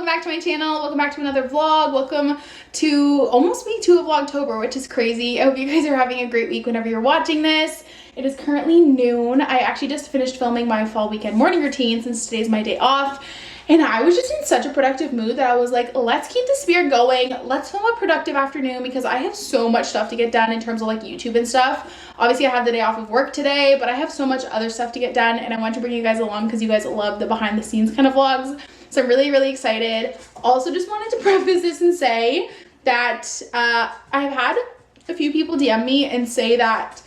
back to my channel. Welcome back to another vlog. Welcome to almost week 2 of Vlogtober, which is crazy. I hope you guys are having a great week whenever you're watching this. It is currently noon. I actually just finished filming my fall weekend morning routine since today's my day off. And I was just in such a productive mood that I was like, let's keep the spirit going. Let's film a productive afternoon because I have so much stuff to get done in terms of like YouTube and stuff. Obviously, I have the day off of work today, but I have so much other stuff to get done and I want to bring you guys along because you guys love the behind the scenes kind of vlogs. So I'm really, really excited. Also, just wanted to preface this and say that I've had a few people DM me and say that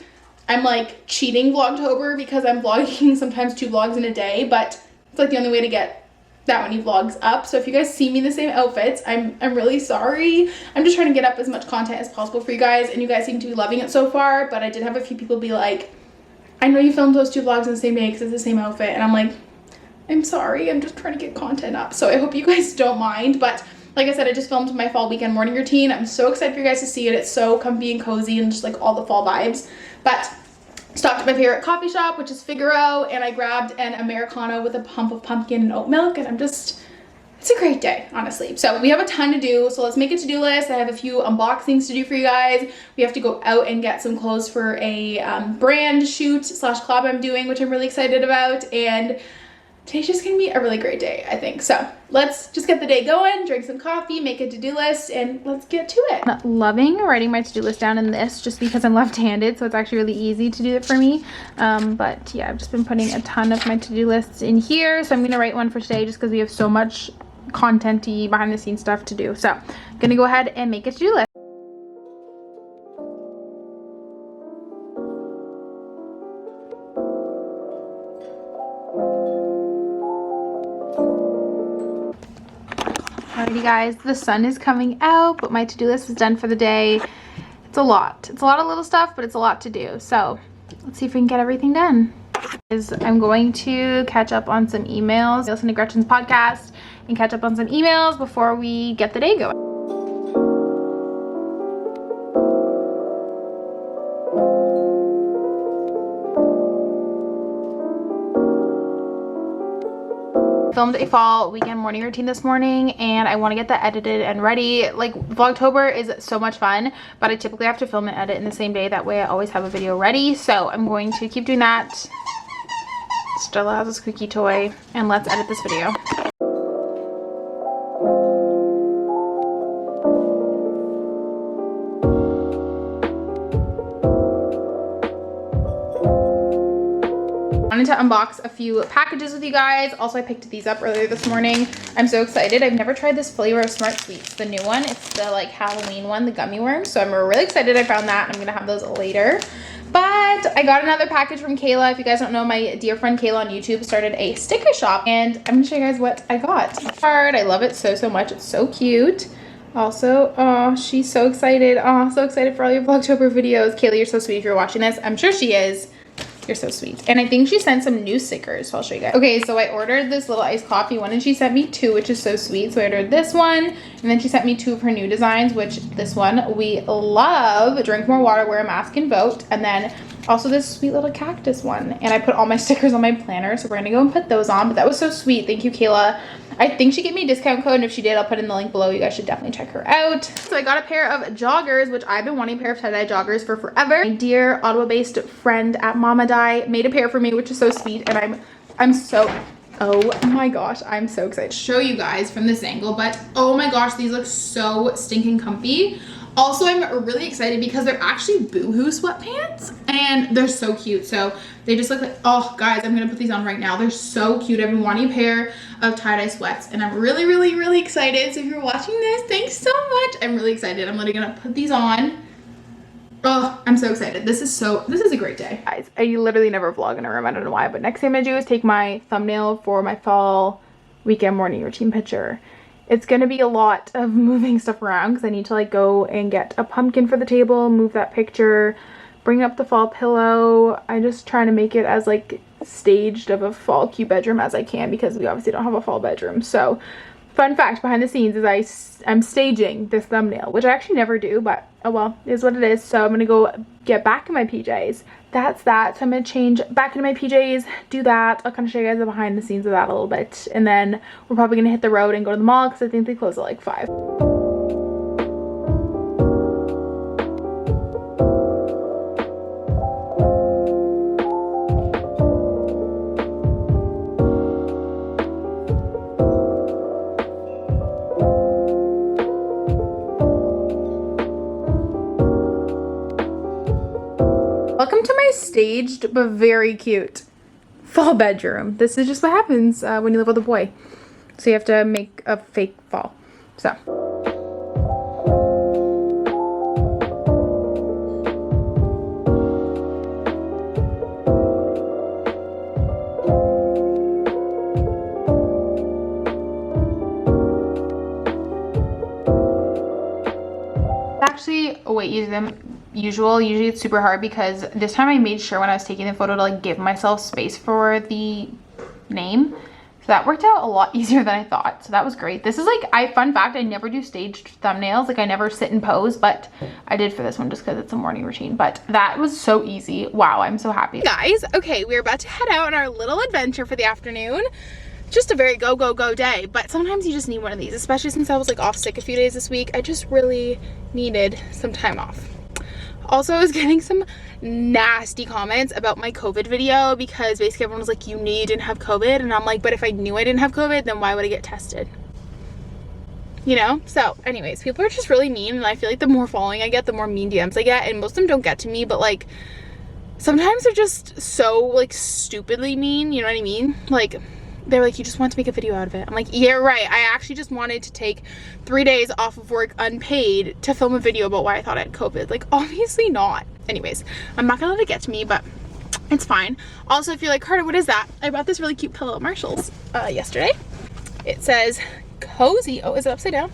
I'm like cheating Vlogtober because I'm vlogging sometimes 2 vlogs in a day, but it's like the only way to get that many vlogs up. So if you guys see me in the same outfits, I'm really sorry. I'm just trying to get up as much content as possible for you guys, and you guys seem to be loving it so far. But I did have a few people be like, I know you filmed those 2 vlogs in the same day because it's the same outfit, and I'm like, I'm sorry, I'm just trying to get content up. So I hope you guys don't mind. But like I said, I just filmed my fall weekend morning routine. I'm so excited for you guys to see it. It's so comfy and cozy and just like all the fall vibes. But stopped at my favorite coffee shop, which is Figaro, and I grabbed an Americano with a pump of pumpkin and oat milk, and it's a great day, honestly. So we have a ton to do, so let's make a to-do list. I have a few unboxings to do for you guys. We have to go out and get some clothes for a brand shoot / collab I'm doing, which I'm really excited about, and today's just gonna be a really great day, I think. So let's just get the day going, drink some coffee, make a to-do list, and let's get to it. I'm loving writing my to-do list down in this just because I'm left-handed, so it's actually really easy to do it for me. But yeah, I've just been putting a ton of my to-do lists in here, so I'm gonna write one for today just because we have so much content-y behind-the-scenes stuff to do. So I'm gonna go ahead and make a to-do list. Alrighty guys, the sun is coming out, but my to-do list is done for the day. It's a lot. It's a lot of little stuff, but it's a lot to do. So let's see if we can get everything done. I'm going to catch up on some emails, listen to Gretchen's podcast, and catch up on some emails before we get the day going. Filmed a fall weekend morning routine this morning, and I want to get that edited and ready. Like, Vlogtober is so much fun, but I typically have to film and edit in the same day. That way I always have a video ready. So I'm going to keep doing that. Stella has a squeaky toy, and let's edit this video. I wanted to unbox a few packages with you guys. Also, I picked these up earlier this morning. I'm so excited. I've never tried this flavor of Smart Sweets, the new one. It's the like Halloween one, the gummy worms. So I'm really excited I found that. I'm gonna have those later. But I got another package from Kayla. If you guys don't know, my dear friend Kayla on YouTube started a sticker shop, and I'm gonna show you guys what I got. Card. I love it so much. It's so cute. Also, oh, she's so excited. Oh, so excited for all your Vlogtober videos. Kayla, you're so sweet if you're watching this. I'm sure she is. You're so sweet. And I think she sent some new stickers, so I'll show you guys. Okay, so I ordered this little iced coffee one, and she sent me 2, which is so sweet. So I ordered this one, and then she sent me 2 of her new designs, which this one we love. Drink more water, wear a mask, and vote. And then also this sweet little cactus one. And I put all my stickers on my planner, so we're gonna go and put those on. But that was so sweet. Thank you, Kayla. I think she gave me a discount code, and if she did, I'll put in the link below. You guys should definitely check her out. So I got a pair of joggers, which I've been wanting a pair of tie-dye joggers for forever. My dear Ottawa-based friend at MandaMade made a pair for me, which is so sweet, and I'm so, oh my gosh, I'm so excited to show you guys from this angle. But oh my gosh, these look so stinking comfy. Also, I'm really excited because they're actually Boohoo sweatpants, and they're so cute. So they just look like, oh guys, I'm gonna put these on right now. They're so cute. I've been wanting a pair of tie-dye sweats, and I'm really excited. So if you're watching this, thanks so much. I'm really excited. I'm literally gonna put these on. Oh, I'm so excited. This is a great day. Guys, I literally never vlog in a room. I don't know why, but next thing I'm gonna do is take my thumbnail for my fall weekend morning routine picture. It's gonna be a lot of moving stuff around because I need to like go and get a pumpkin for the table, move that picture, bring up the fall pillow. I'm just trying to make it as like staged of a fall cute bedroom as I can because we obviously don't have a fall bedroom. So Fun fact behind the scenes is I'm staging this thumbnail, which I actually never do, but oh well, it is what it is. So I'm gonna go get back in my PJs. That's that. So I'm gonna change back into my PJs, do that. I'll kind of show you guys the behind the scenes of that a little bit. And then we're probably gonna hit the road and go to the mall because I think they close at like 5. Welcome to my staged but very cute fall bedroom. This is just what happens when you live with a boy. So you have to make a fake fall. So. Actually, usually it's super hard because this time I made sure when I was taking the photo to like give myself space for the name. So that worked out a lot easier than I thought. So that was great. This is like, fun fact, I never do staged thumbnails. Like I never sit and pose, but I did for this one just because it's a morning routine. But that was so easy. Wow, I'm so happy. Guys, okay, we're about to head out on our little adventure for the afternoon. Just a very go, go, go day. But sometimes you just need one of these, especially since I was like off sick a few days this week. I just really needed some time off. Also, I was getting some nasty comments about my COVID video because basically everyone was like, you knew you didn't have COVID. And I'm like, but if I knew I didn't have COVID, then why would I get tested? You know? So anyways, people are just really mean. And I feel like the more following I get, the more mean DMs I get. And most of them don't get to me, but like sometimes they're just so like stupidly mean. You know what I mean? Like they're like, you just want to make a video out of it. I'm like, yeah, right. I actually just wanted to take 3 days off of work unpaid to film a video about why I thought I had COVID. Like, obviously not. Anyways, I'm not gonna let it get to me, but it's fine. Also, if you're like, Carter, what is that? I bought this really cute pillow at Marshall's yesterday. It says cozy. Oh, is it upside down?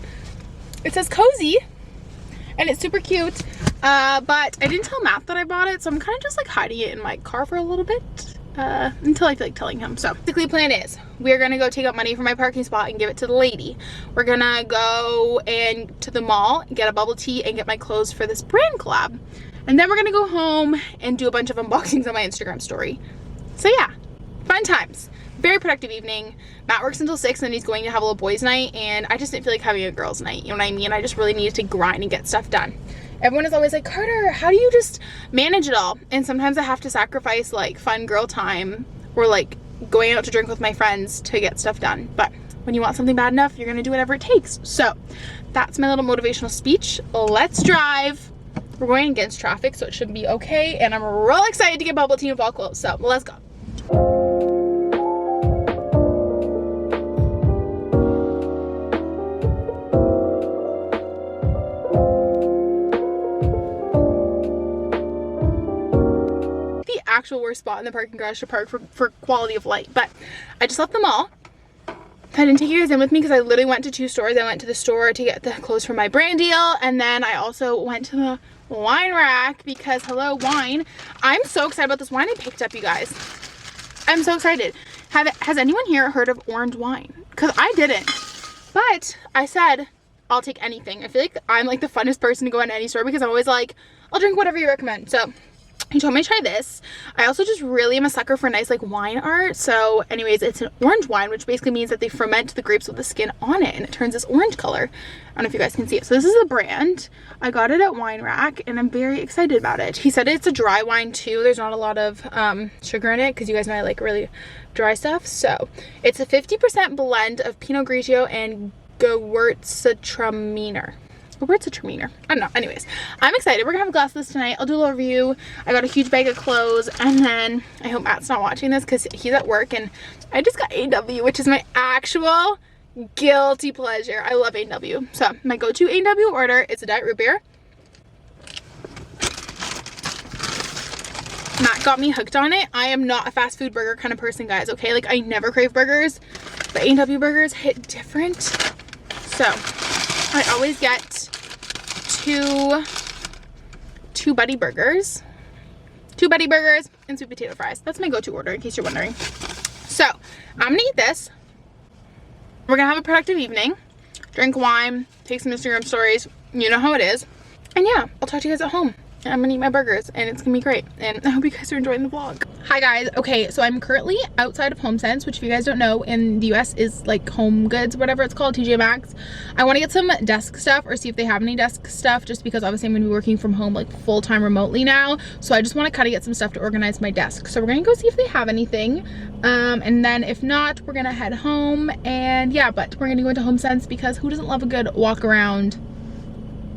It says cozy and it's super cute. But I didn't tell Matt that I bought it, so I'm kind of just like hiding it in my car for a little bit. Until I feel like telling him. So basically the plan is we're gonna go take out money from my parking spot and give it to the lady. We're gonna go to the mall, get a bubble tea, and get my clothes for this brand collab. And then we're gonna go home and do a bunch of unboxings on my Instagram story. So yeah, fun times. Very productive evening. Matt works until 6 and he's going to have a little boys night, and I just didn't feel like having a girls night, you know what I mean? I just really needed to grind and get stuff done. Everyone is always like, Carter, how do you just manage it all? And sometimes I have to sacrifice like fun girl time or like going out to drink with my friends to get stuff done. But when you want something bad enough, you're gonna do whatever it takes. So that's my little motivational speech. Let's drive. We're going against traffic, so it should be okay. And I'm real excited to get bubble tea and fall clothes. So let's go. Actual worst spot in the parking garage to park for quality of light, but I just left the mall. I didn't take you guys in with me because I literally went to 2 stores. I went to the store to get the clothes for my brand deal, and then I also went to the wine rack because hello wine. I'm so excited about this wine I picked up, you guys. I'm so excited. Has anyone here heard of orange wine? Because I didn't, but I said I'll take anything. I feel like I'm like the funnest person to go in any store because I'm always like, I'll drink whatever you recommend. So he told me to try this. I also just really am a sucker for nice like wine art. So anyways, it's an orange wine, which basically means that they ferment the grapes with the skin on it and it turns this orange color. I don't know if you guys can see it. So this is the brand. I got it at Wine Rack and I'm very excited about it. He said it's a dry wine too. There's not a lot of sugar in it because you guys know I like really dry stuff. So it's a 50% blend of Pinot Grigio and Gewürztraminer. I don't know. Anyways, I'm excited. We're gonna have a glass of this tonight. I'll do a little review. I got a huge bag of clothes, and then I hope Matt's not watching this because he's at work, and I just got A&W, which is my actual guilty pleasure. I love A&W. So my go-to A&W order is a diet root beer. Matt got me hooked on it. I am not a fast food burger kind of person, guys, okay? Like, I never crave burgers, but A&W burgers hit different. So I always get two buddy burgers and sweet potato fries. That's my go-to order in case you're wondering. So I'm gonna eat this. We're gonna have a productive evening, drink wine, take some Instagram stories. You know how it is. And yeah, I'll talk to you guys at home. I'm gonna eat my burgers and it's gonna be great. And I hope you guys are enjoying the vlog. Hi guys. Okay, so I'm currently outside of HomeSense, which if you guys don't know, in the US is like Home Goods, whatever it's called, TJ Maxx. I want to get some desk stuff or see if they have any desk stuff, just because obviously I'm gonna be working from home like full-time remotely now. So I just want to kind of get some stuff to organize my desk. So we're gonna go see if they have anything. And then if not, we're gonna head home. And yeah, but we're gonna go into HomeSense because who doesn't love a good walk around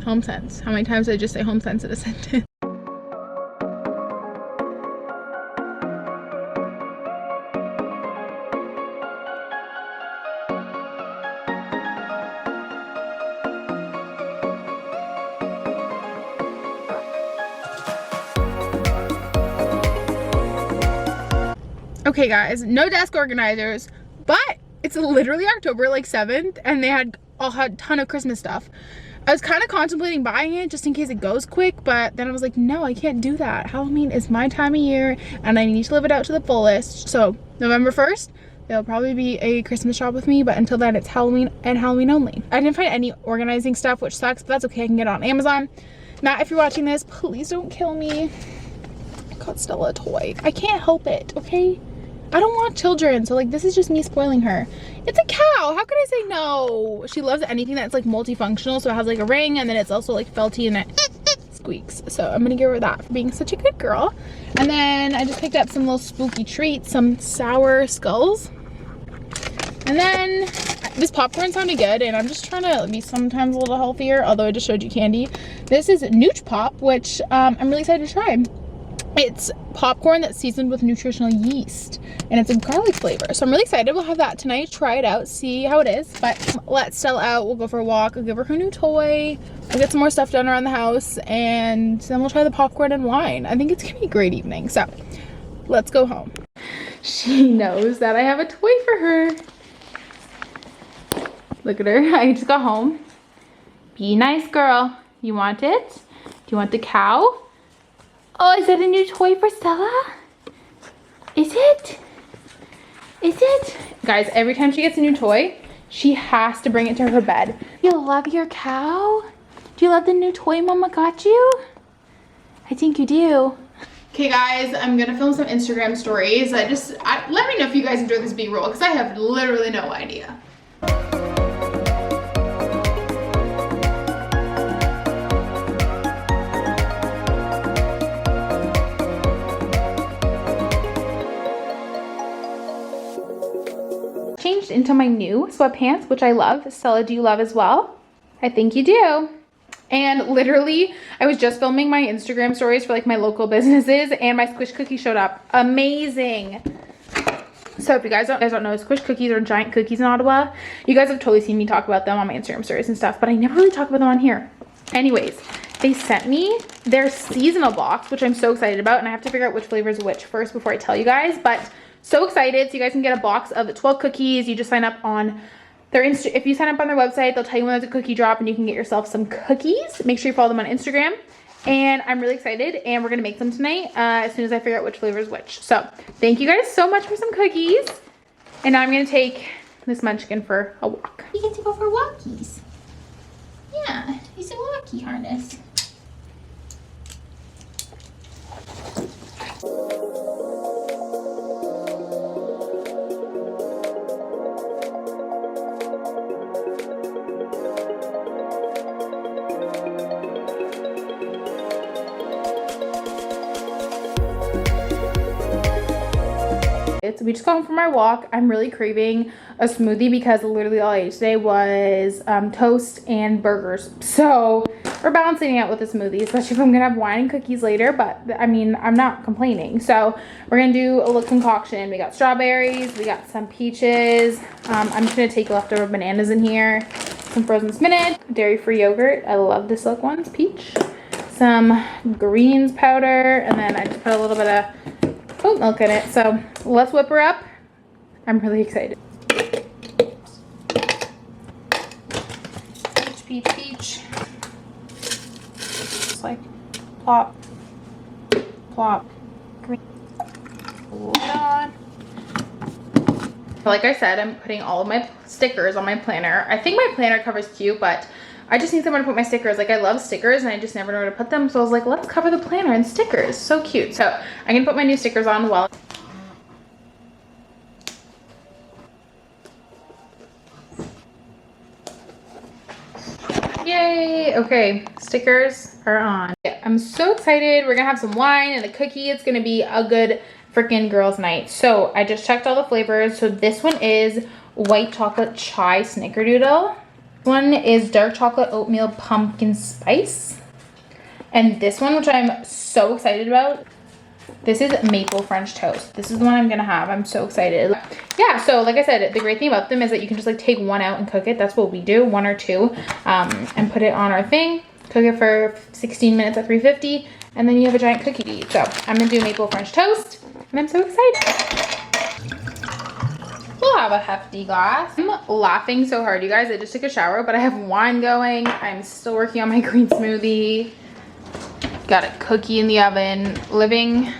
HomeSense? How many times did I just say HomeSense in a sentence? Okay guys, no desk organizers, but it's literally October like 7th and they had a ton of Christmas stuff. I was kind of contemplating buying it just in case it goes quick, but then I was like, no, I can't do that. Halloween is my time of year and I need to live it out to the fullest. So November 1st, there'll probably be a Christmas shop with me, but until then it's Halloween and Halloween only. I didn't find any organizing stuff, which sucks, but that's okay. I can get it on Amazon. Matt, if you're watching this, please don't kill me. I got Stella a toy. I can't help it, okay? I don't want children, so like this is just me spoiling her. It's a cow. How could I say no? She loves anything that's like multifunctional, so it has like a ring and then it's also like felty and it squeaks. So I'm gonna give her that for being such a good girl. And then I just picked up some little spooky treats, some sour skulls. And then this popcorn sounded good and I'm just trying to be sometimes a little healthier, although I just showed you candy. This is Nooch Pop, which I'm really excited to try. It's popcorn that's seasoned with nutritional yeast and it's a garlic flavor. So I'm really excited. We'll have that tonight, try it out, see how it is. But let Stella out, we'll go for a walk, I'll give her new toy, we'll get some more stuff done around the house, and then we'll try the popcorn and wine. I think it's gonna be a great evening. So let's go home. She knows that I have a toy for her. Look at her. I just got home. Be nice, girl. You want it? Do you want the cow? Oh, is that a new toy for Stella? Is it? Is it? Guys, every time she gets a new toy, she has to bring it to her bed. You love your cow? Do you love the new toy Mama got you? I think you do. Okay guys, I'm gonna film some Instagram stories. Let me know if you guys enjoy this B-roll because I have literally no idea. Changed into my new sweatpants, which I love. Stella, do you love as well? I think you do. And literally, I was just filming my Instagram stories for like my local businesses and my Squish cookie showed up. Amazing. So if you guys don't know, Squish cookies are giant cookies in Ottawa. You guys have totally seen me talk about them on my Instagram stories and stuff, but I never really talk about them on here. Anyways, they sent me their seasonal box, which I'm so excited about, and I have to figure out which flavor is which first before I tell you guys, but so excited. So you guys can get a box of 12 cookies. You just sign up on their if you sign up on their website, they'll tell you when there's a cookie drop and you can get yourself some cookies. Make sure you follow them on Instagram. And I'm really excited and we're gonna make them tonight as soon as I figure out which flavor is which. So thank you guys so much for some cookies. And now I'm gonna take this munchkin for a walk. You get to go for walkies. Yeah, it's a walkie harness. We just got home from our walk. I'm really craving a smoothie because literally all I ate today was toast and burgers. So we're balancing out with a smoothie, especially if I'm gonna have wine and cookies later, but I mean, I'm not complaining. So we're gonna do a little concoction. We got strawberries, we got some peaches. I'm just gonna take leftover bananas in here, some frozen spinach, dairy-free yogurt. I love this silk one, it's peach. Some greens powder, and then I just put a little bit of oat milk in it. So let's whip her up. I'm really excited. Peach, peach, peach. Just like plop, plop, green. Hold on. Like I said, I'm putting all of my stickers on my planner. I think my planner cover's cute, but I just need somewhere to put my stickers. Like, I love stickers and I just never know where to put them. So I was like, let's cover the planner in stickers. So cute. So I'm gonna put my new stickers on while. Yay! Okay, stickers are on. Yeah, I'm so excited. We're gonna have some wine and a cookie. It's gonna be a good freaking girls' night. So I just checked all the flavors. So this one is white chocolate chai snickerdoodle. This one is dark chocolate oatmeal pumpkin spice. And this one, which I'm so excited about, this is maple French toast. This is the one I'm gonna have. I'm so excited. Yeah, so like I said, the great thing about them is that you can just like take one out and cook it. That's what we do, one or two, and put it on our thing, cook it for 16 minutes at 350, and then you have a giant cookie to eat. So I'm gonna do maple French toast, and I'm so excited. We'll have a hefty glass. I'm laughing so hard, you guys. I just took a shower, but I have wine going. I'm still working on my green smoothie. Got a cookie in the oven. Living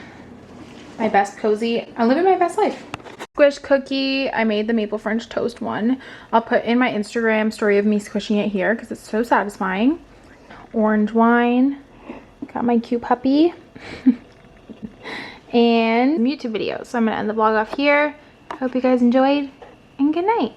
my best cozy. I'm living my best life. Squish cookie. I made the maple French toast one. I'll put in my Instagram story of me squishing it here because it's so satisfying. Orange wine. Got my cute puppy. And YouTube videos. So I'm going to end the vlog off here. Hope you guys enjoyed, and good night.